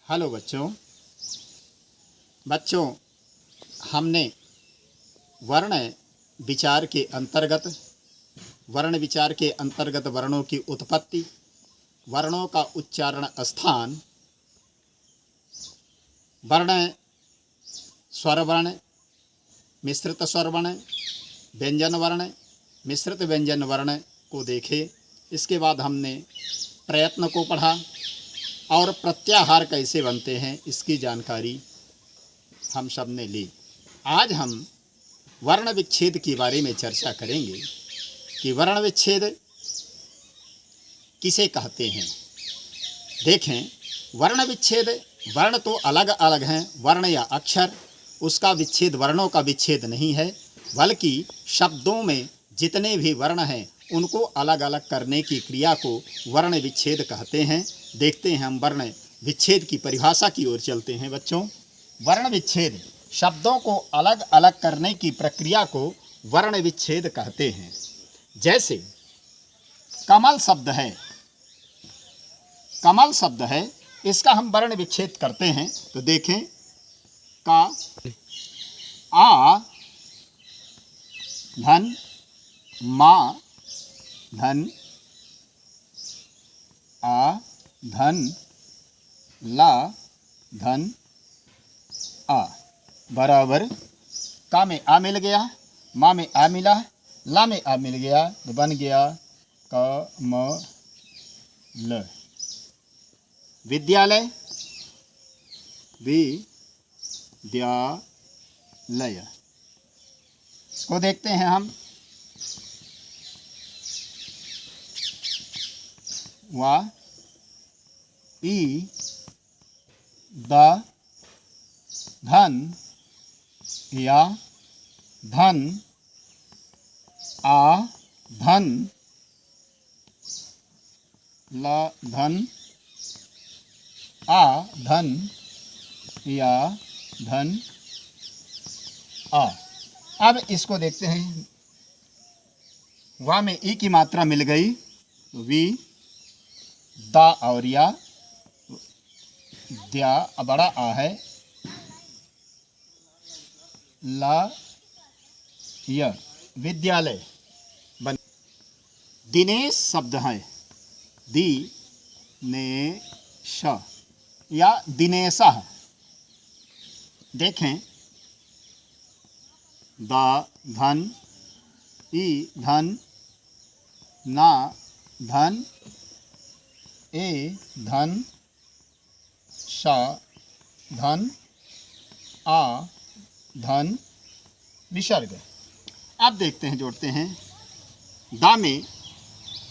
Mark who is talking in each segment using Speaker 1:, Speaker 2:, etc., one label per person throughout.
Speaker 1: Hello बच्चों हमने वर्ण विचार के अंतर्गत वर्णों की उत्पत्ति, वर्णों का उच्चारण स्थान, वर्ण, स्वर वर्ण, मिश्रित स्वर वर्ण, व्यंजन वर्ण, मिश्रित व्यंजन वर्ण को देखे। इसके बाद हमने प्रयत्न को पढ़ा और प्रत्याहार कैसे बनते हैं इसकी जानकारी हम सब ने ली। आज हम वर्ण विच्छेद के बारे में चर्चा करेंगे कि वर्ण विच्छेद किसे कहते हैं। देखें, वर्ण विच्छेद, वर्ण तो अलग अलग हैं, वर्ण या अक्षर, उसका विच्छेद वर्णों का विच्छेद नहीं है, बल्कि शब्दों में जितने भी वर्ण हैं उनको अलग अलग करने की क्रिया को वर्ण विच्छेद कहते हैं। देखते हैं हम वर्ण विच्छेद की परिभाषा की ओर चलते हैं। बच्चों, वर्ण विच्छेद, शब्दों को अलग अलग करने की प्रक्रिया को वर्ण विच्छेद कहते हैं। जैसे कमल शब्द है, इसका हम वर्ण विच्छेद करते हैं तो देखें, का आ धन मा धन आ धन ला धन आ बराबर का में आ मिल गया, मा में आ मिला, ला में आ मिल गया तो बन गया क म ल। विद्यालय, विद्यालय, इसको देखते हैं हम। वा ई द धन या धन आ धन ला धन आ धन या धन आ। अब इसको देखते हैं, वा में ई की मात्रा मिल गई तो वी दा और या द्या बड़ा आ है, ला य विद्यालय बन। दिनेश शब्द है, दी ने श या दिनेशा। देखें, दा धन, ई धन, ना धन, ए धन, शा धन, आ धन, विसर्ग। अब देखते हैं, जोड़ते हैं। दा में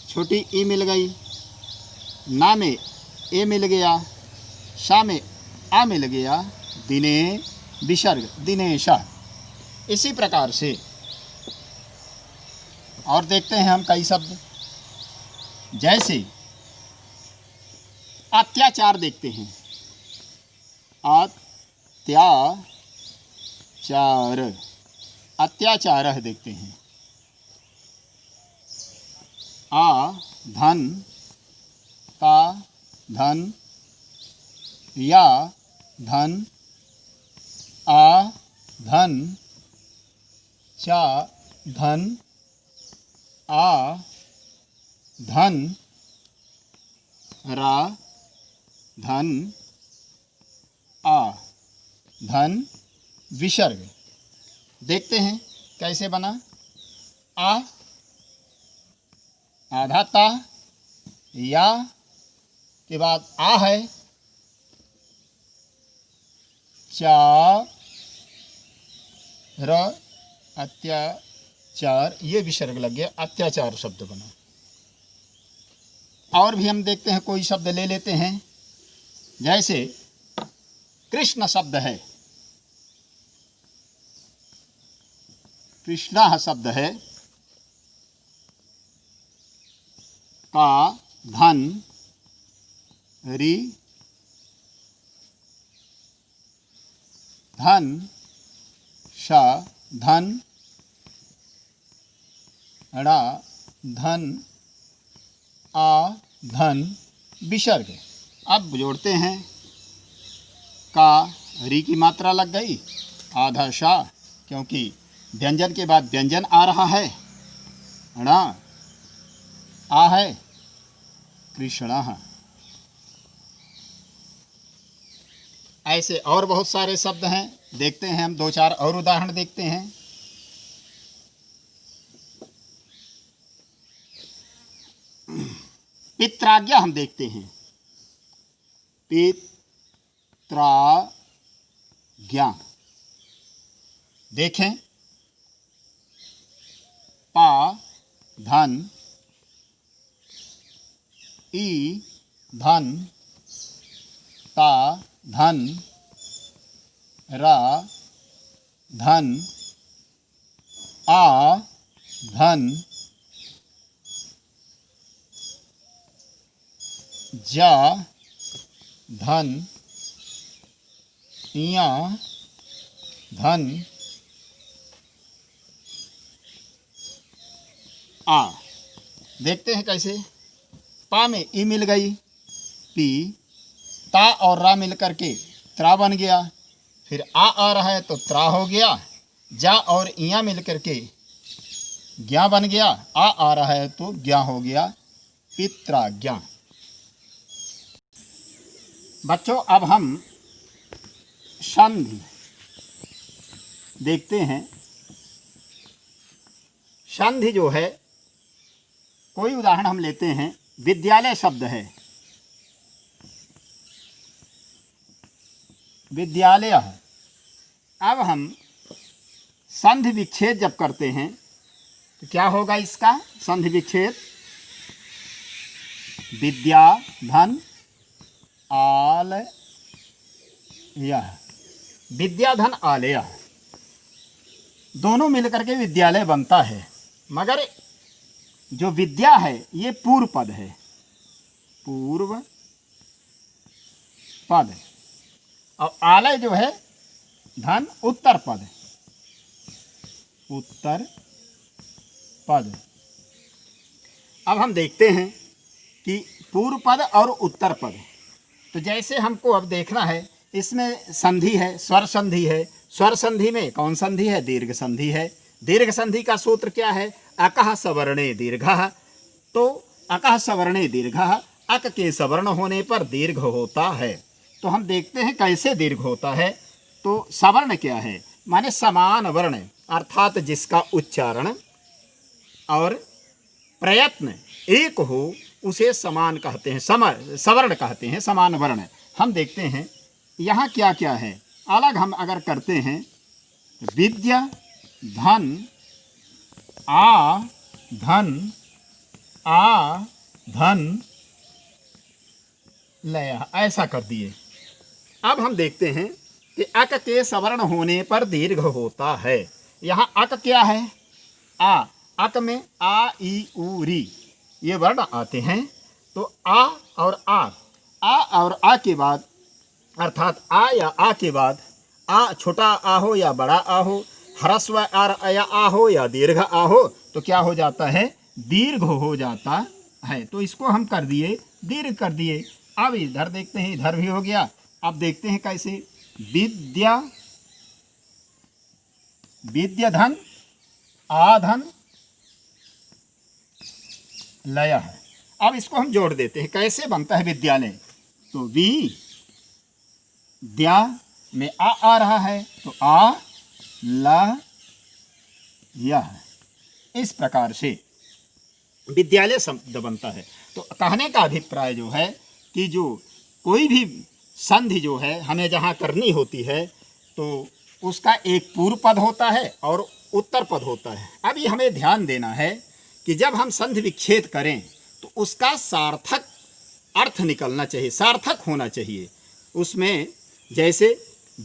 Speaker 1: छोटी ई मिल गई, ना में ए मिल गया, शा में आ मिल गया, दिने विसर्ग दिनेशा। इसी प्रकार से और देखते हैं हम कई शब्द, जैसे अत्याचार देखते हैं, अत्याचार देखते हैं। आ धन, का धन, या धन, आ धन, चा धन, आ धन, रा धन, आ धन, विसर्ग। देखते हैं कैसे बना। आ आधा ता, या के बाद आ है, चा र अत्याचार, ये विसर्ग लग गया, अत्याचार शब्द बना। और भी हम देखते हैं, कोई शब्द ले लेते हैं। जैसे कृष्ण शब्द है, कृष्णा शब्द है, का धन, री धन, शा धन, णा धन, आ धन, विसर्ग। अब जोड़ते हैं, का री की मात्रा लग गई, आधा शाह, क्योंकि व्यंजन के बाद व्यंजन आ रहा है ना, आ है कृष्णः। ऐसे और बहुत सारे शब्द हैं, देखते हैं हम 2-4 और उदाहरण देखते हैं। पित्राज्ञा हम देखते हैं, पित्राज्ञा देखें, पा धन, ई धन, ता धन, रा धन, आ धन, जा धन, इया धन, आ। देखते हैं कैसे। पा में ई मिल गई, पी, ता और रा मिल करके त्रा बन गया, फिर आ रहा है तो त्रा हो गया, जा और इया मिल करके ज्ञा बन गया, आ रहा है तो ज्ञा हो गया, पित्राज्ञा। बच्चों अब हम संधि देखते हैं। संधि जो है, कोई उदाहरण हम लेते हैं, विद्यालय शब्द है, विद्यालय। अब हम संधि विच्छेद जब करते हैं तो क्या होगा इसका संधि विच्छेद? विद्या धन आलय, विद्या धन आलय दोनों मिलकर के विद्यालय बनता है, मगर जो विद्या है ये पूर्व पद है, पूर्व पद, और आलय जो है धन उत्तर पद, उत्तर पद। अब हम देखते हैं कि पूर्व पद और उत्तर पद, तो जैसे हमको अब देखना है, इसमें संधि है, स्वर संधि है। स्वर संधि में कौन संधि है? दीर्घ संधि है। दीर्घ संधि का सूत्र क्या है? अकः सवर्णे दीर्घः। तो अकः सवर्णे दीर्घः, अक के सवर्ण होने पर दीर्घ होता है। तो हम देखते हैं कैसे दीर्घ होता है। तो सवर्ण क्या है? माने समान वर्ण, अर्थात जिसका उच्चारण और प्रयत्न एक हो उसे समान कहते हैं, सवर्ण कहते हैं, समान वर्ण। हम देखते हैं यहाँ क्या क्या है। अलग हम अगर करते हैं, विद्या धन आ धन, आ धन लय, ऐसा कर दिए। अब हम देखते हैं कि अक के सवर्ण होने पर दीर्घ होता है। यहाँ अक क्या है? आ। अक में आ ई उ री ये वर्ण आते हैं। तो आ और आ के बाद, अर्थात आ या आ के बाद, आ छोटा आ हो या बड़ा आ हो, ह्रस्व या आ हो या दीर्घ आ हो, तो क्या हो जाता है? दीर्घ हो जाता है। तो इसको हम कर दिए, दीर्घ कर दिए। अब इधर देखते हैं, इधर भी हो गया। अब देखते हैं कैसे। विद्या, विद्या धन आ धन लय है। अब इसको हम जोड़ देते हैं, कैसे बनता है विद्यालय। तो वी द्या में आ रहा है, तो आ ला यह, इस प्रकार से विद्यालय शब्द बनता है। तो कहने का अभिप्राय जो है कि जो कोई भी संधि जो है हमें जहाँ करनी होती है, तो उसका एक पूर्व पद होता है और उत्तर पद होता है। अब ये हमें ध्यान देना है कि जब हम संधि विच्छेद करें तो उसका सार्थक अर्थ निकलना चाहिए, सार्थक होना चाहिए। उसमें जैसे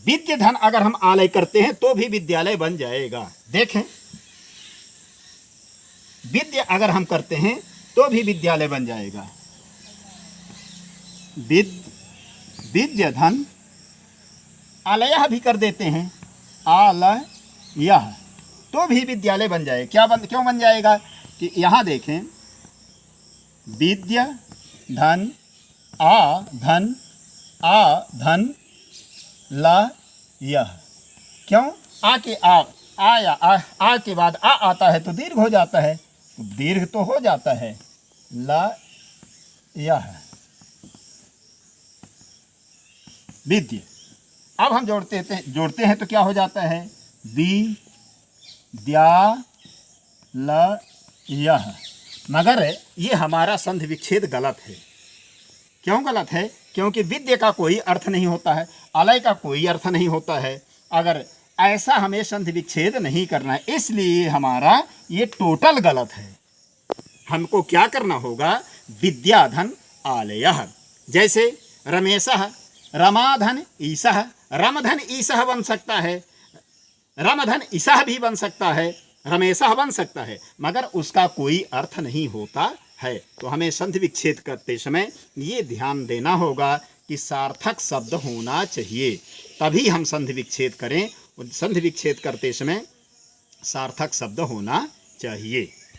Speaker 1: विद्या धन अगर हम आलय करते हैं तो भी विद्यालय बन जाएगा। देखें, विद्या अगर हम करते हैं तो भी विद्यालय बन जाएगा। विद्या धन आलय भी कर देते हैं, आलय, तो भी विद्यालय बन जाए। क्यों बन जाएगा? कि यहाँ देखें, विद्या धन आ धन ल यह। क्यों? आ के आ या आ के बाद आ आता है तो दीर्घ हो जाता है, तो दीर्घ तो हो जाता है। ल यह विद्य। अब हम जोड़ते हैं तो क्या हो जाता है? वि द्या ल यह। मगर ये हमारा संधि विच्छेद गलत है। क्यों गलत है? क्योंकि विद्य का कोई अर्थ नहीं होता है, अलय का कोई अर्थ नहीं होता है। अगर ऐसा हमें संधि विच्छेद नहीं करना है, इसलिए हमारा ये टोटल गलत है। हमको क्या करना होगा? विद्याधन आलयः। जैसे रमेशः, रमाधन ईशः, रमधन ईशः बन सकता है, रमधन ईशः भी बन सकता है, रमेशः बन सकता है, मगर उसका कोई अर्थ नहीं होता है। तो हमें संधि विच्छेद करते समय ये ध्यान देना होगा कि सार्थक शब्द होना चाहिए, तभी हम संधि विच्छेद करें। संधि विच्छेद करते समय सार्थक शब्द होना चाहिए।